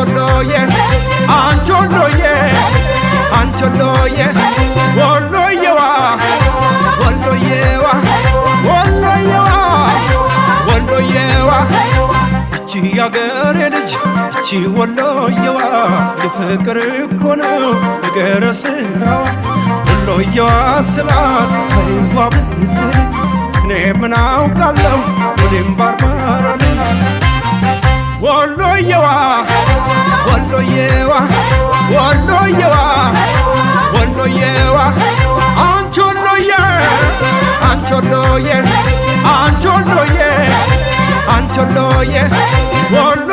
አንቾሎዬ አንቾሎዬ አንቾሎዬ ወሎዬዋ ወሎዬዋ ወሎዬዋ ወሎዬዋ እቺ ያገሬ ልጅ እቺ ወሎዬዋ የፍቅር እኮ ነው ነገረ ስራዋ ወሎዬዋ ስላት አይዋ ብትል እኔ ምን አውቃለሁ ወዴም ባርባራል ወሎዬዋ ወሎዬዋ ወሎዬዋ ወሎዬዋ አንቾሎዬ አንቾሎዬ አንቾሎዬ አንቾሎዬ ወሎ